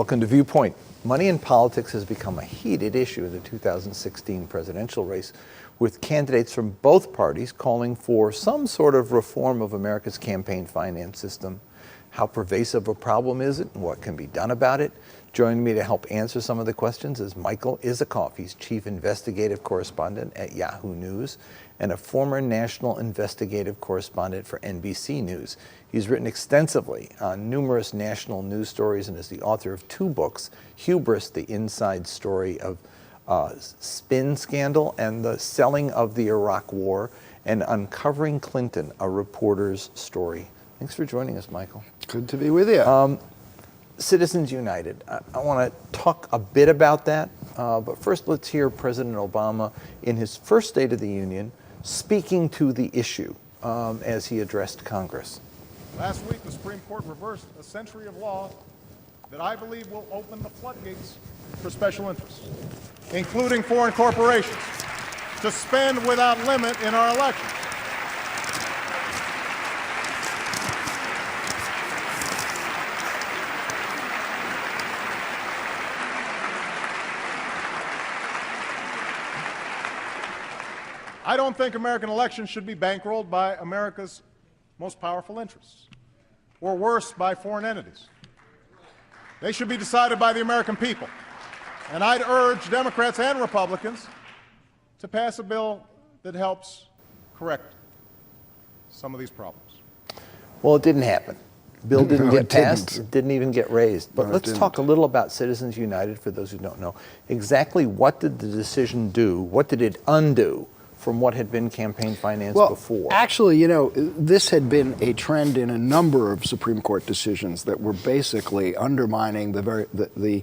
Welcome to Viewpoint. Money in politics has become a heated issue in the 2016 presidential race, with candidates from both parties calling for some sort of reform of America's campaign finance system. How pervasive a problem is it, and what can be done about it? Joining me to help answer some of the questions is Michael Isikoff. He's chief investigative correspondent at Yahoo News and a former national investigative correspondent for NBC News. He's written extensively on numerous national news stories and is the author of 2 books, Hubris, the Inside Story of Spin Scandal and the Selling of the Iraq War, and Uncovering Clinton, a Reporter's Story. Thanks for joining us, Michael. Good to be with you. Citizens United. I want to talk a bit about that, but first let's hear President Obama in his first State of the Union speaking to the issue as he addressed Congress. Last week, the Supreme Court reversed a century of law that I believe will open the floodgates for special interests, including foreign corporations, to spend without limit in our elections. I don't think American elections should be bankrolled by America's most powerful interests, or worse, by foreign entities. They should be decided by the American people. And I'd urge Democrats and Republicans to pass a bill that helps correct some of these problems. Well, it didn't happen. Bill didn't get passed. It didn't even get raised. But let's talk a little about Citizens United, for those who don't know. Exactly what did the decision do? What did it undo from what had been campaign finance before? Actually, you know, this had been a trend in a number of Supreme Court decisions that were basically undermining the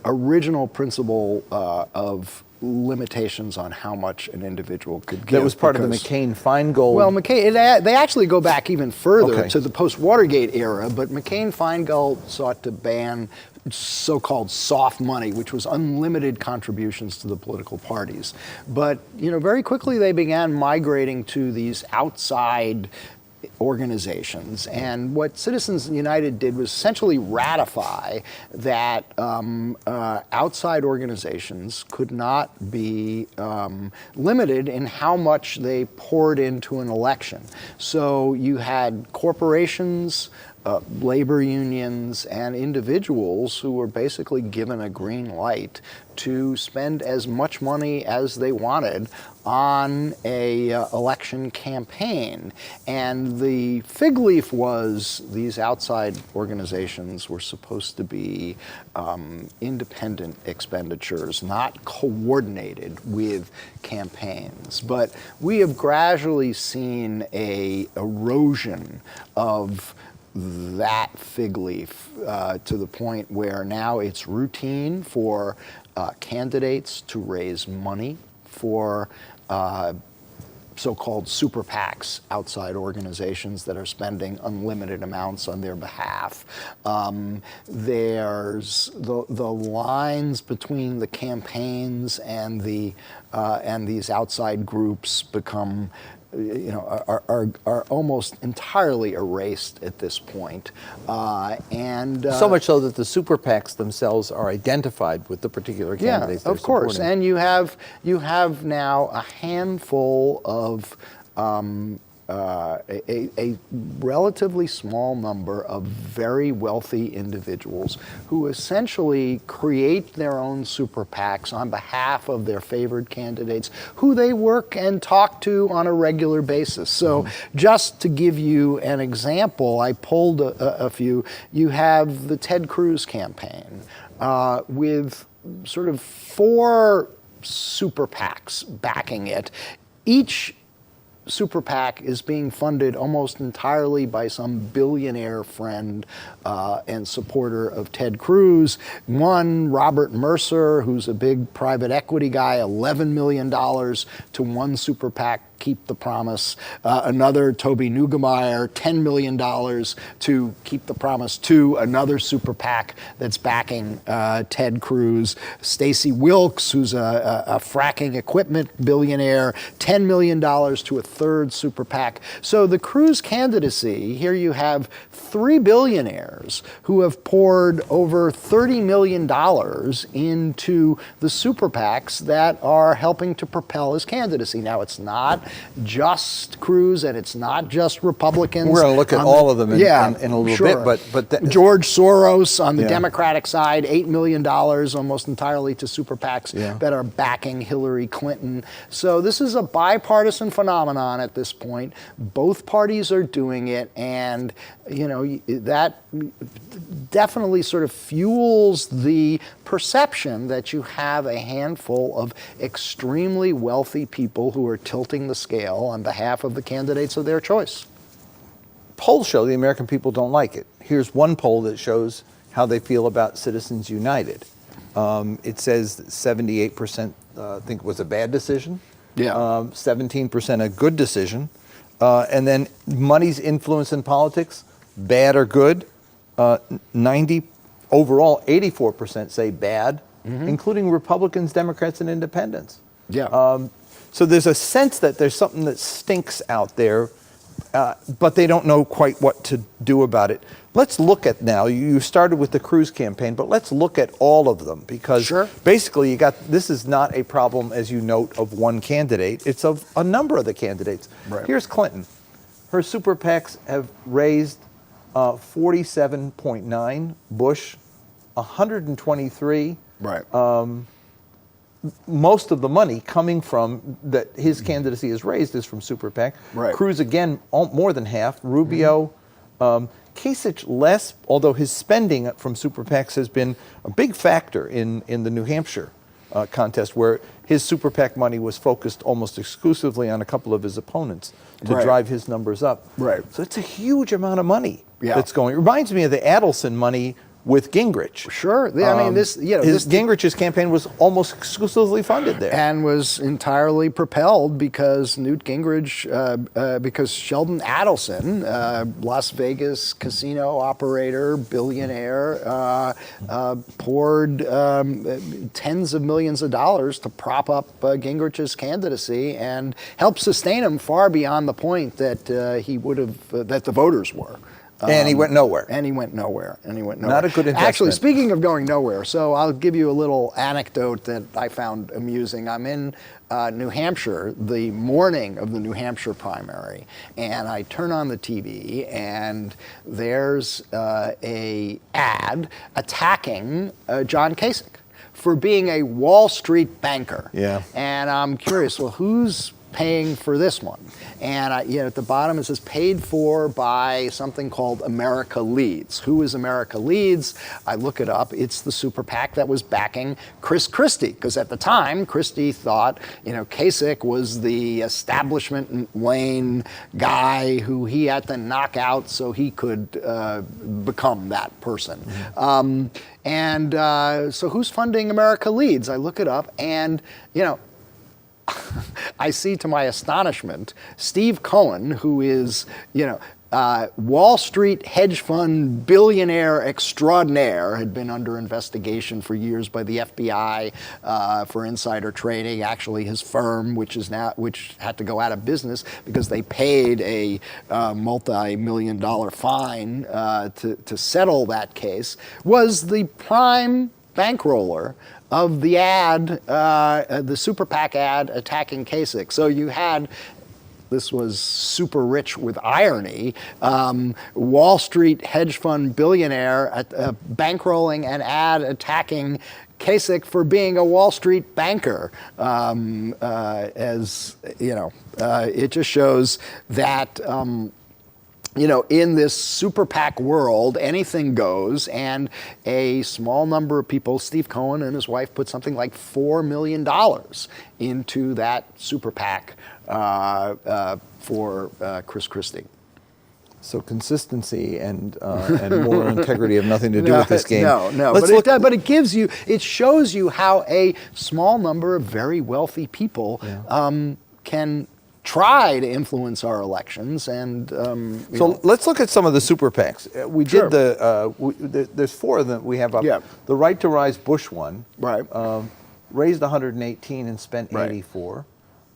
original principle of limitations on how much an individual could give. That was part of the McCain-Feingold. Well, they actually go back even further to the post-Watergate era, but McCain-Feingold sought to ban so-called soft money, which was unlimited contributions to the political parties. But, you know, very quickly they began migrating to these outside organizations. And what Citizens United did was essentially ratify that outside organizations could not be limited in how much they poured into an election. So you had corporations, labor unions, and individuals who were basically given a green light to spend as much money as they wanted on a election campaign. And the fig leaf was these outside organizations were supposed to be independent expenditures, not coordinated with campaigns. But we have gradually seen a erosion of that fig leaf to the point where now it's routine for candidates to raise money for so-called super PACs, outside organizations that are spending unlimited amounts on their behalf. There's the lines between the campaigns and these outside groups become, you know, are almost entirely erased at this point. So much so that the super PACs themselves are identified with the particular candidates they're of course. supporting. And you have now a handful of a relatively small number of very wealthy individuals who essentially create their own super PACs on behalf of their favored candidates, who they work and talk to on a regular basis. So just to give you an example, I pulled a few. You have the Ted Cruz campaign with sort of 4 super PACs backing it. Each super PAC is being funded almost entirely by some billionaire friend and supporter of Ted Cruz. One, Robert Mercer, who's a big private equity guy, $11 million to one super PAC keep the promise. Another, Toby Neugebauer, $10 million to keep the promise to another super PAC that's backing Ted Cruz. Stacey Wilkes, who's a fracking equipment billionaire, $10 million to a third super PAC. So the Cruz candidacy, here you have 3 billionaires who have poured over $30 million into the super PACs that are helping to propel his candidacy. Now, it's not just Cruz and it's not just Republicans. We're going to look at all of them in a little sure. bit, but George Soros on the Democratic side, $8 million almost entirely to super PACs that are backing Hillary Clinton. So this is a bipartisan phenomenon at this point. Both parties are doing it, and that definitely sort of fuels the perception that you have a handful of extremely wealthy people who are tilting the scale on behalf of the candidates of their choice. Polls show the American people don't like it. Here's one poll that shows how they feel about Citizens United. It says 78% think it was a bad decision, 17% a good decision, and then money's influence in politics, bad or good, 90 overall, 84% say bad, including Republicans, Democrats, and Independents. So there's a sense that there's something that stinks out there, but they don't know quite what to do about it. Let's look at now, you started with the Cruz campaign, but let's look at all of them, because basically this is not a problem, as you note, of one candidate, it's of a number of the candidates. Here's Clinton. Her super PACs have raised 47.9, Bush 123. Most of the money coming from that his candidacy has raised is from super PAC. Cruz again, more than half. Rubio, Kasich less, although his spending from super PACs has been a big factor in the New Hampshire contest, where his super PAC money was focused almost exclusively on a couple of his opponents to drive his numbers up. So it's a huge amount of money that's going. It reminds me of the Adelson money with Gingrich. I mean, Gingrich's campaign was almost exclusively funded there, and was entirely propelled because Newt Gingrich, because Sheldon Adelson, Las Vegas casino operator, billionaire, poured tens of millions of dollars to prop up Gingrich's candidacy and help sustain him far beyond the point that he would have, that the voters were. And he went nowhere. Not a good investment. Actually, speaking of going nowhere, so I'll give you a little anecdote that I found amusing. I'm in New Hampshire the morning of the New Hampshire primary, and I turn on the TV, and there's a ad attacking John Kasich for being a Wall Street banker. And I'm curious, well, who's paying for this one? And at the bottom it says paid for by something called America Leads. Who is America Leads? I look it up. It's the super PAC that was backing Chris Christie, because at the time Christie thought Kasich was the establishment lane guy who he had to knock out so he could become that person. So who's funding America Leads? I look it up, and I see, to my astonishment, Steve Cohen, who is, Wall Street hedge fund billionaire extraordinaire, had been under investigation for years by the FBI for insider trading. Actually, his firm, which had to go out of business because they paid a multi-million-dollar fine to settle that case, was the prime bankroller of the ad, the super PAC ad attacking Kasich. So you had, this was super rich with irony, Wall Street hedge fund billionaire bankrolling an ad attacking Kasich for being a Wall Street banker. It just shows that in this super PAC world, anything goes, and a small number of people, Steve Cohen and his wife, put something like $4 million into that super PAC for Chris Christie. So consistency and moral integrity have nothing to do with this game. But it shows you how a small number of very wealthy people can try to influence our elections. And so let's look at some of the super PACs. We Sure. did there's 4 of them we have up. Yeah. The Right to Rise Bush one, Right. raised 118 and spent Right. 84.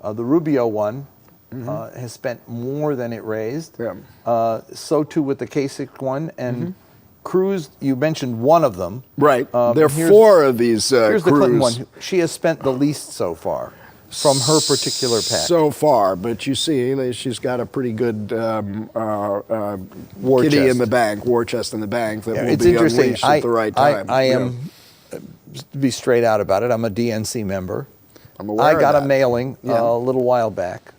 The Rubio one has spent more than it raised. Yeah. So too with the Kasich one, and Cruz. You mentioned one of them. Right. There are here's- 4 of these Here's the Clinton Cruz one. She has spent the least so far from her particular PAC. so far, but you see, she's got a pretty good War kitty chest. in the bank, war chest in the bank that will It's be interesting. unleashed at the right time. I Yeah. am, to be straight out about it, I'm a DNC member. I'm aware I of got a that. mailing Yeah. a little while back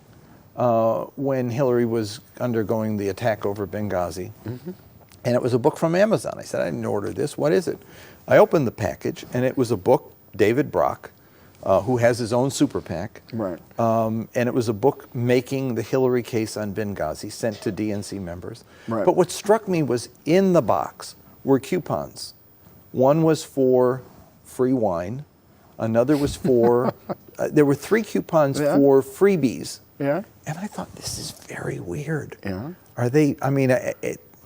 when Hillary was undergoing the attack over Benghazi. And it was a book from Amazon. I said, I didn't order this. What is it? I opened the package, and it was a book, David Brock, who has his own super PAC. Right. And it was a book making the Hillary case on Benghazi, sent to DNC members. Right. But what struck me was in the box were coupons. One was for free wine. Another was for, there were 3 coupons Yeah. for freebies. Yeah. And I thought, this is very weird. Yeah. Are they, I mean,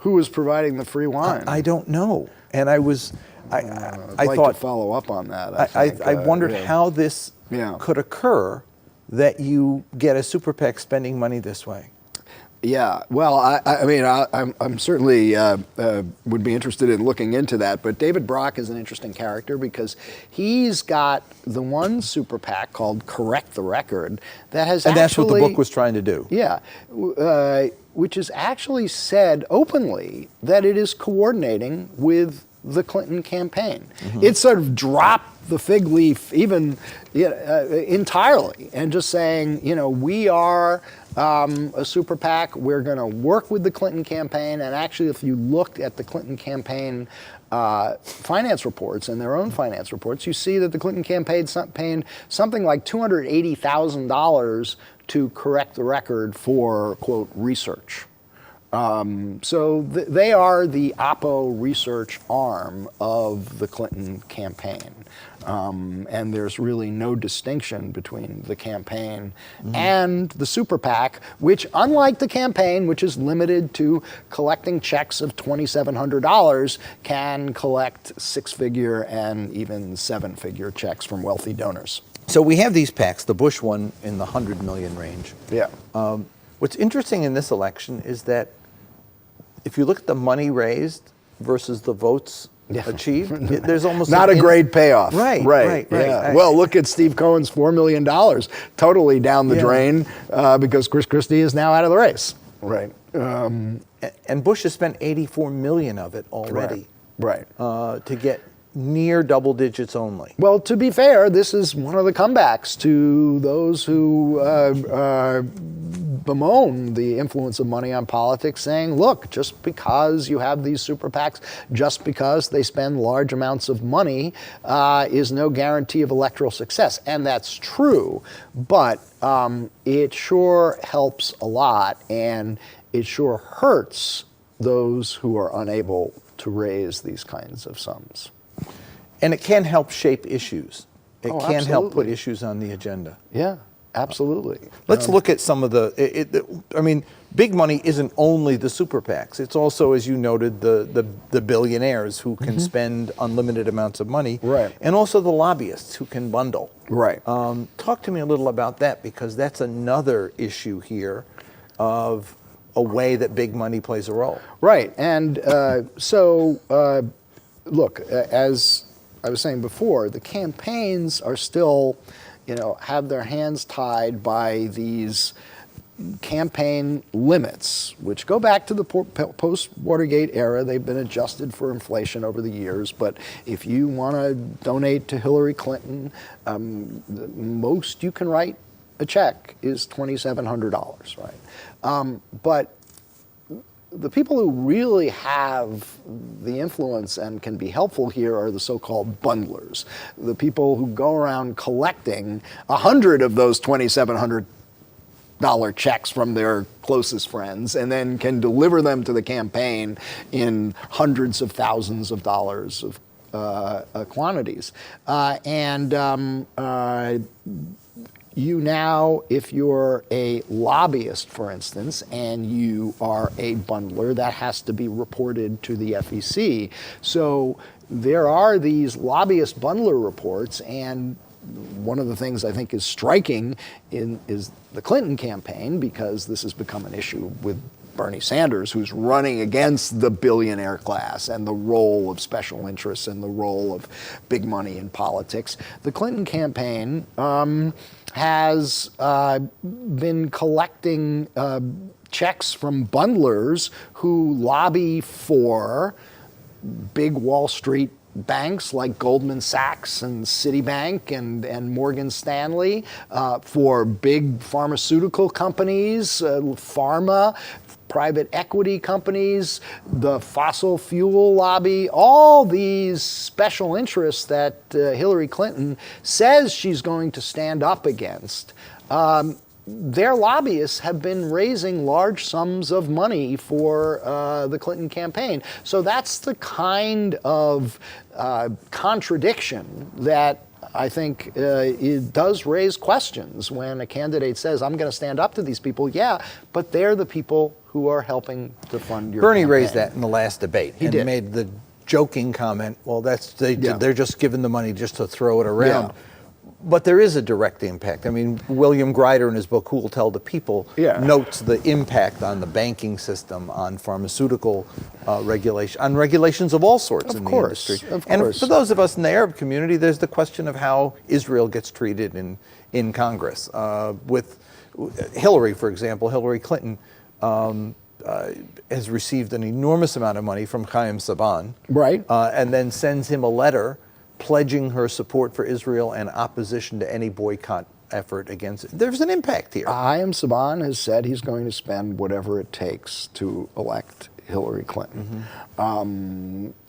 Who was providing the free wine? I don't know. And I was, I I'd like thought, to follow up on that. I wondered yeah. how this Yeah. could occur that you get a super PAC spending money this way. Yeah, well, I mean, I'm certainly would be interested in looking into that. But David Brock is an interesting character because he's got the one super PAC called Correct the Record that has And that's what the actually- book was trying to do. Yeah, which has actually said openly that it is coordinating with the Clinton campaign. It sort of dropped the fig leaf even entirely and just saying, we are a super PAC. We're going to work with the Clinton campaign. And actually, if you looked at the Clinton campaign finance reports and their own finance reports, you see that the Clinton campaign paying something like $280,000 to correct the record for, quote, research. So they are the Oppo research arm of the Clinton campaign. And there's really no distinction between the campaign and the super PAC, which, unlike the campaign, which is limited to collecting checks of $2,700, can collect 6-figure and even 7-figure checks from wealthy donors. So we have these PACs, the Bush one in the 100 million range. Yeah. What's interesting in this election is that if you look at the money raised versus the votes achieved, there's almost not a great payoff. Right. Yeah. Well, look at Steve Cohen's $4 million, totally down the drain because Chris Christie is now out of the race. Right. And Bush has spent 84 million of it already. Right. To get near double digits only. Well, to be fair, this is one of the comebacks to those who bemoan the influence of money on politics, saying, look, just because you have these super PACs, just because they spend large amounts of money is no guarantee of electoral success. And that's true, but it sure helps a lot, and it sure hurts those who are unable to raise these kinds of sums. And it can help shape issues. It can help put absolutely. issues on the agenda. Yeah, absolutely. Let's look at some of I mean, big money isn't only the super PACs. It's also, as you noted, the billionaires who can spend unlimited amounts of money. Right. And also the lobbyists who can bundle. Right. Talk to me a little about that, because that's another issue here of a way that big money plays a role. Right. And look, as I was saying before, the campaigns are still, have their hands tied by these campaign limits, which go back to the post-Watergate era. They've been adjusted for inflation over the years. But if you want to donate to Hillary Clinton, the most you can write a check is $2,700, right? But the people who really have the influence and can be helpful here are the so-called bundlers, the people who go around collecting 100 of those $2,700 checks from their closest friends and then can deliver them to the campaign in hundreds of thousands of dollars of quantities. you now, if you're a lobbyist, for instance, and you are a bundler, that has to be reported to the FEC. So there are these lobbyist bundler reports, and one of the things I think is striking is the Clinton campaign, because this has become an issue with Bernie Sanders, who's running against the billionaire class and the role of special interests and the role of big money in politics. The Clinton campaign has been collecting checks from bundlers who lobby for big Wall Street banks like Goldman Sachs and Citibank and Morgan Stanley, for big pharmaceutical companies, pharma, private equity companies, the fossil fuel lobby, all these special interests that Hillary Clinton says she's going to stand up against. Their lobbyists have been raising large sums of money for the Clinton campaign. So that's the kind of contradiction that I think it does raise questions when a candidate says, I'm going to stand up to these people. Yeah, but they're the people who are helping to fund your Bernie campaign. raised that in the last debate. He and did. Made the joking comment, well, they're just giving the money just to throw it around. Yeah. But there is a direct impact. I mean, William Greider in his book, Who Will Tell the People, notes the impact on the banking system, on pharmaceutical regulation, on regulations of all sorts in the industry. And for those of us in the Arab community, there's the question of how Israel gets treated in Congress. With Hillary, for example, Hillary Clinton has received an enormous amount of money from Chaim Saban. Right. And then sends him a letter pledging her support for Israel and opposition to any boycott effort against it. There's an impact here. Chaim Saban has said he's going to spend whatever it takes to elect Hillary Clinton.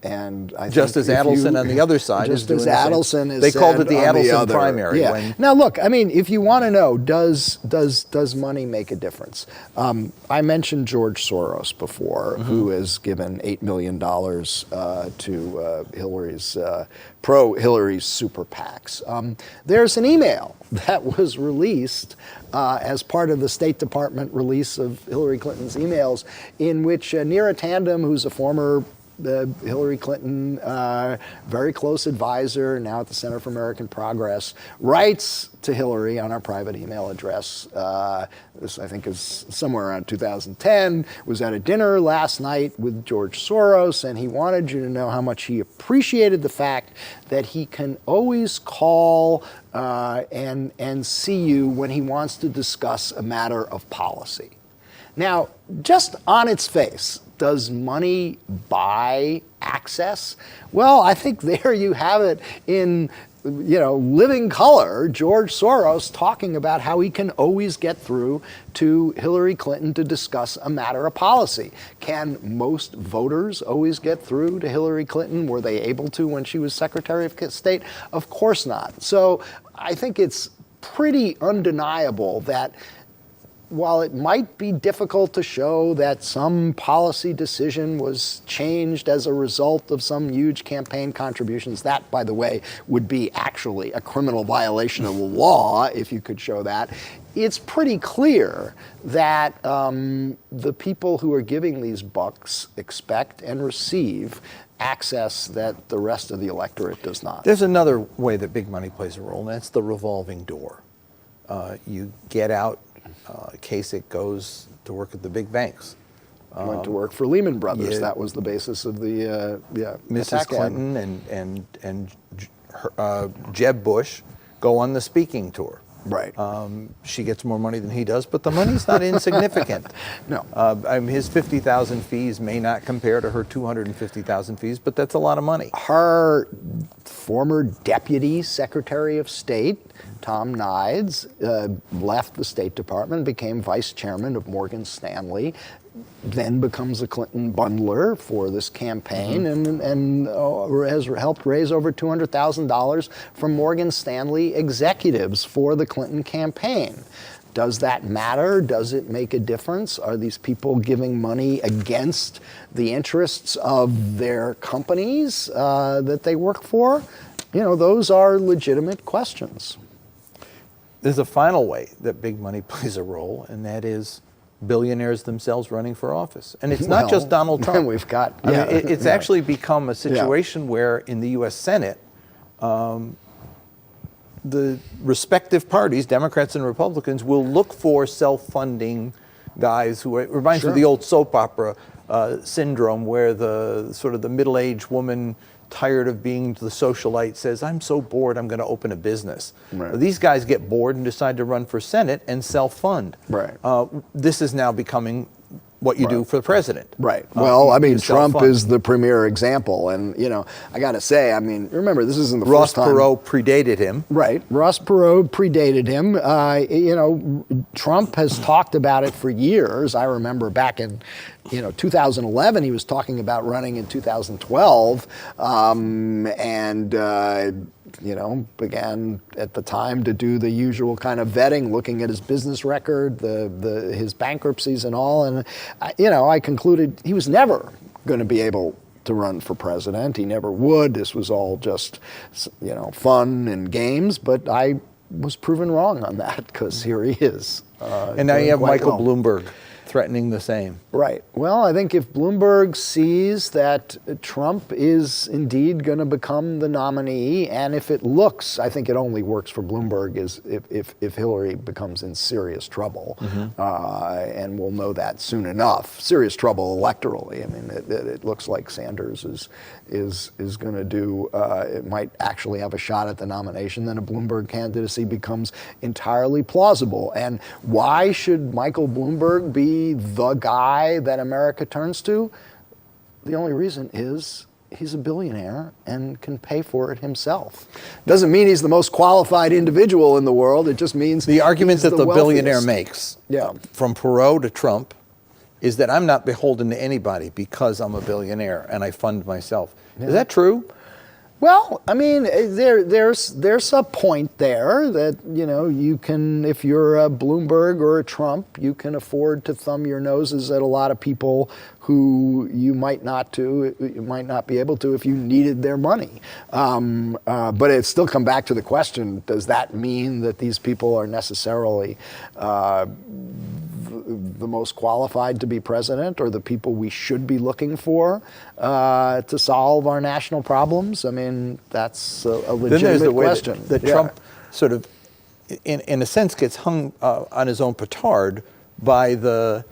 And I just think as Adelson on the other side is doing just as Adelson is. They called it the Adelson primary. Yeah. Now look, I mean, if you want to know, does money make a difference? I mentioned George Soros before, who has given $8 million to Hillary's pro-Hillary's super PACs. There's an email that was released as part of the State Department release of Hillary Clinton's emails, in which Neera Tandem, who's a former Hillary Clinton, very close advisor, now at the Center for American Progress, writes to Hillary on our private email address. This, I think, is somewhere around 2010. Was at a dinner last night with George Soros, and he wanted you to know how much he appreciated the fact that he can always call and see you when he wants to discuss a matter of policy. Now, just on its face, does money buy access? Well, I think there you have it in, living color, George Soros talking about how he can always get through to Hillary Clinton to discuss a matter of policy. Can most voters always get through to Hillary Clinton? Were they able to when she was Secretary of State? Of course not. So I think it's pretty undeniable that while it might be difficult to show that some policy decision was changed as a result of some huge campaign contributions, that, by the way, would be actually a criminal violation of the law if you could show that, it's pretty clear that the people who are giving these bucks expect and receive access that the rest of the electorate does not. There's another way that big money plays a role, and that's the revolving door. You get out, Kasich goes to work at the big banks. Went to work for Lehman Brothers. Yeah, that was the basis of the Mrs. Clinton and Jeb Bush go on the speaking tour. Right. She gets more money than he does, but the money's not insignificant. No. His 50,000 fees may not compare to her 250,000 fees, but that's a lot of money. Her former Deputy Secretary of State, Tom Nides, left the State Department, became Vice Chairman of Morgan Stanley, then becomes a Clinton bundler for this campaign, and has helped raise over $200,000 from Morgan Stanley executives for the Clinton campaign. Does that matter? Does it make a difference? Are these people giving money against the interests of their companies that they work for? Those are legitimate questions. there's a final way that big money plays a role, and that is billionaires themselves running for office. And it's not just Donald Trump. We've got, I mean, it's actually become a situation where in the U.S. Senate, the respective parties, Democrats and Republicans, will look for self-funding guys who, it reminds me of the old soap opera syndrome, where the sort of the middle-aged woman, tired of being the socialite, says, I'm so bored, I'm going to open a business. Right. These guys get bored and decide to run for Senate and self-fund. Right. This is now becoming what you do for the president. Right. Well, I mean, you Trump self-fund. is the premier example. And, you know, I got to say, I mean, remember, this isn't the Ross first time. Perot predated him. Right. Ross Perot predated him. You know, Trump has talked about it for years. I remember back in, 2011, he was talking about running in 2012. Began at the time to do the usual kind of vetting, looking at his business record, his bankruptcies and all. And, I concluded he was never going to be able to run for president. He never would. This was all just, fun and games. But I was proven wrong on that, because here he is. And now you have Michael Bloomberg threatening the same. Right. Well, I think if Bloomberg sees that Trump is indeed going to become the nominee, and if it looks, I think it only works for Bloomberg is if Hillary becomes in serious trouble, and we'll know that soon enough. Serious trouble electorally. I mean, it looks like Sanders is going to do. It might actually have a shot at the nomination. Then a Bloomberg candidacy becomes entirely plausible. And why should Michael Bloomberg be the guy that America turns to? The only reason is he's a billionaire and can pay for it himself. Doesn't mean he's the most qualified individual in the world. It just means the argument that the billionaire wealthiest. makes, from Perot to Trump, is that I'm not beholden to anybody because I'm a billionaire and I fund myself. Is that true? Well, I mean, there's a point there that, you can, if you're a Bloomberg or a Trump, you can afford to thumb your noses at a lot of people who you might not be able to if you needed their money. But it still come back to the question, does that mean that these people are necessarily the most qualified to be president, or the people we should be looking for to solve our national problems? I mean, that's a legitimate then there's the way question. That Trump sort of, in a sense, gets hung on his own petard by the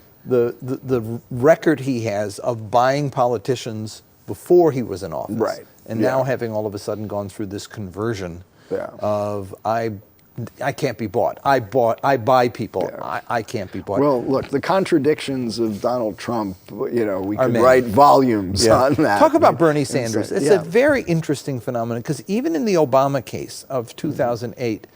record he has of buying politicians before he was in office. Right. And now having all of a sudden gone through this conversion of I can't be bought. I buy people. I can't be bought. Well, look, the contradictions of Donald Trump, we could write volumes on that. Talk about Bernie Sanders. It's a very interesting phenomenon, because even in the Obama case of 2008,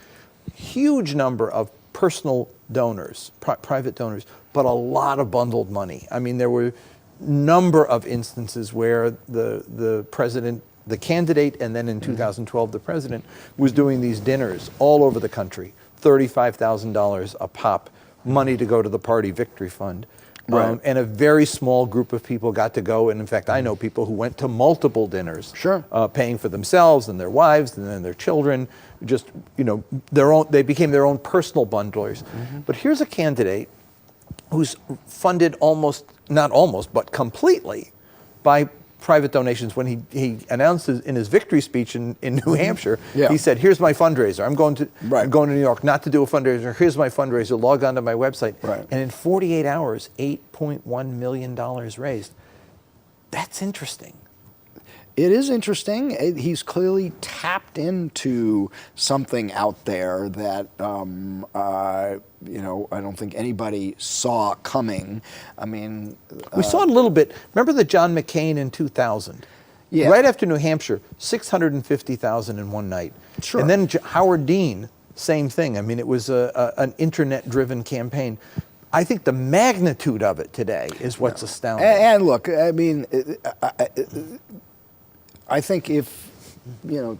huge number of personal donors, private donors, but a lot of bundled money. I mean, there were number of instances where the president, the candidate, and then in 2012 the president, was doing these dinners all over the country, $35,000 a pop, money to go to the party victory fund. And a very small group of people got to go, and in fact I know people who went to multiple dinners, paying for themselves and their wives and then their children, just they became their own personal bundlers. But here's a candidate who's funded but completely by private donations. When he announced in his victory speech in New Hampshire, he said, here's my fundraiser. I'm going to New York not to do a fundraiser. Here's my fundraiser. Log on to my website. And in 48 hours, $8.1 million raised. That's interesting. It is interesting. He's clearly tapped into something out there that I don't think anybody saw coming. I mean, we saw it a little bit. Remember the John McCain in 2000? Right after New Hampshire, 650,000 in one night. And then Howard Dean, same thing. I mean, it was an internet-driven campaign. I think the magnitude of it today is what's astounding. And look, I mean, I think if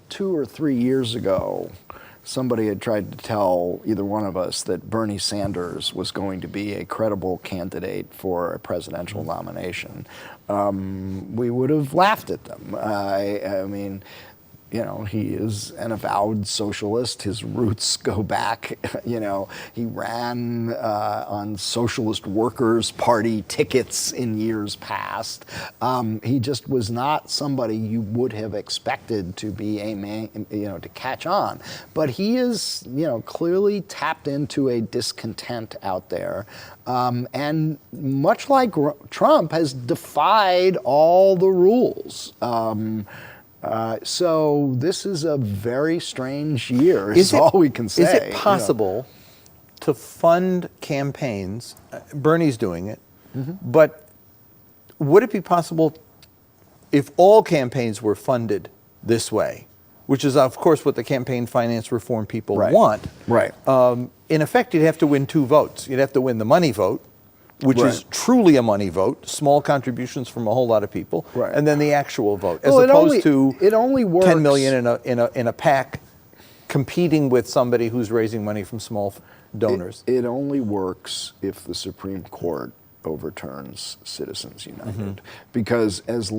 2 or 3 years ago somebody had tried to tell either one of us that Bernie Sanders was going to be a credible candidate for a presidential nomination, we would have laughed at them. I mean, he is an avowed socialist. His roots go back, he ran on Socialist Workers' Party tickets in years past. He just was not somebody you would have expected to be a man, to catch on. But he is, clearly tapped into a discontent out there. And much like Trump, has defied all the rules. So this is a very strange year, is all we can say. Is it possible to fund campaigns? Bernie's doing it, but would it be possible if all campaigns were funded this way, which is, of course, what the campaign finance reform people want? Right. In effect, you'd have to win 2 votes. You'd have to win the money vote, which is truly a money vote, small contributions from a whole lot of people, and then the actual vote, as opposed to it only works. 10 million in a PAC competing with somebody who's raising money from small donors. It only works if the Supreme Court overturns Citizens United, because as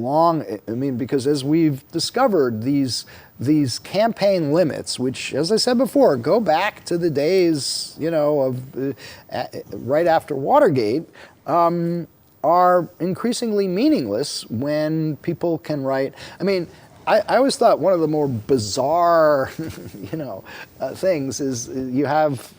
we've discovered, these campaign limits, which, as I said before, go back to the days, of right after Watergate, are increasingly meaningless when people can write. I always thought one of the more bizarre, things is you have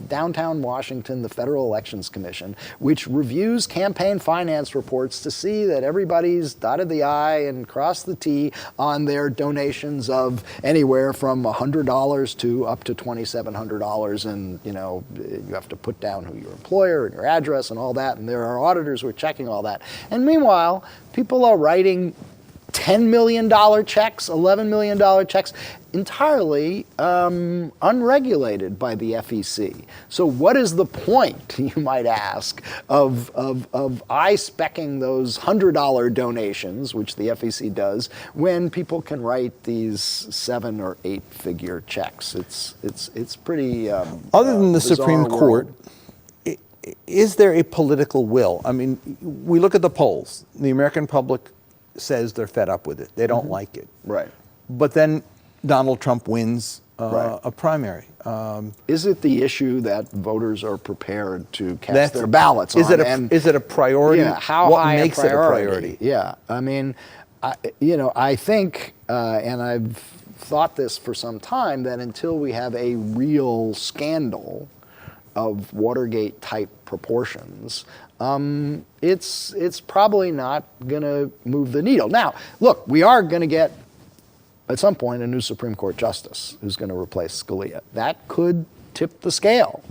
downtown Washington, the Federal Elections Commission, which reviews campaign finance reports to see that everybody's dotted the I and crossed the T on their donations of anywhere from $100 to up to $2,700, and you have to put down who your employer and your address and all that, and there are auditors who are checking all that. And meanwhile, people are writing $10 million checks, $11 million checks, entirely unregulated by the FEC. So what is the point, you might ask, of I-speccing those $100 donations, which the FEC does, when people can write these 7 or 8 figure checks? It's pretty Other than the Supreme Court, is there a political will? We look at the polls. The American public says they're fed up with it. They don't like it. Right. But then Donald Trump wins a primary. Is it the issue that voters are prepared to cast their ballots on? Is it a priority? Yeah, how what high makes a priority? it a priority? Yeah, I think, and I've thought this for some time, that until we have a real scandal of Watergate-type proportions, it's probably not going to move the needle. Now, look, we are going to get, at some point, a new Supreme Court justice who's going to replace Scalia. That could tip the scale.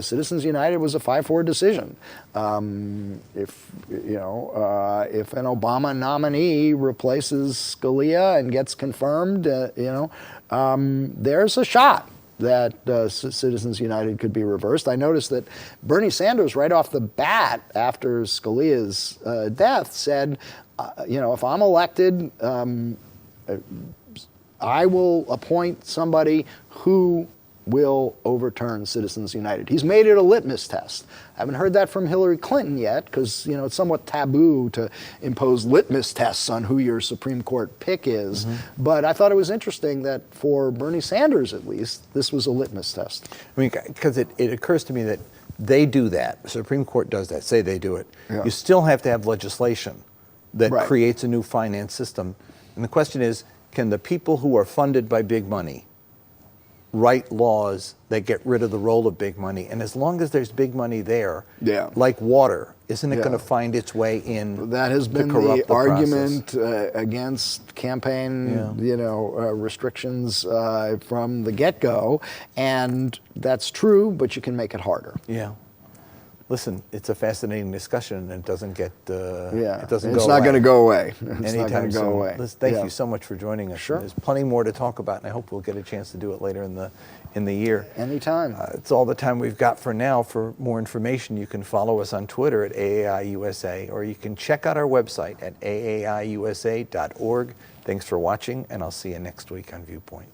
Citizens United was a 5-4 decision. If an Obama nominee replaces Scalia and gets confirmed, there's a shot that Citizens United could be reversed. I noticed that Bernie Sanders, right off the bat after Scalia's death, said, if I'm elected, I will appoint somebody who will overturn Citizens United. He's made it a litmus test. I haven't heard that from Hillary Clinton yet, because it's somewhat taboo to impose litmus tests on who your Supreme Court pick is. But I thought it was interesting that for Bernie Sanders, at least, this was a litmus test. Because it occurs to me that they do that. The Supreme Court does that. Say they do it. Yeah. You still have to have legislation that creates a new finance system. And the question is, can the people who are funded by big money write laws that get rid of the role of big money? And as long as there's big money there, like water, isn't it going to find its way in? That has been the argument against campaign, restrictions from the get-go, and that's true. But you can make it harder. Yeah. Listen, it's a fascinating discussion, and it doesn't get. It's not going to go away. It's not going to go away. Thank you so much for joining us. Sure. There's plenty more to talk about, and I hope we'll get a chance to do it later in the year. Anytime. It's all the time we've got for now. For more information, you can follow us on Twitter at AAIUSA, or you can check out our website at aaiusa.org. Thanks for watching, and I'll see you next week on Viewpoint.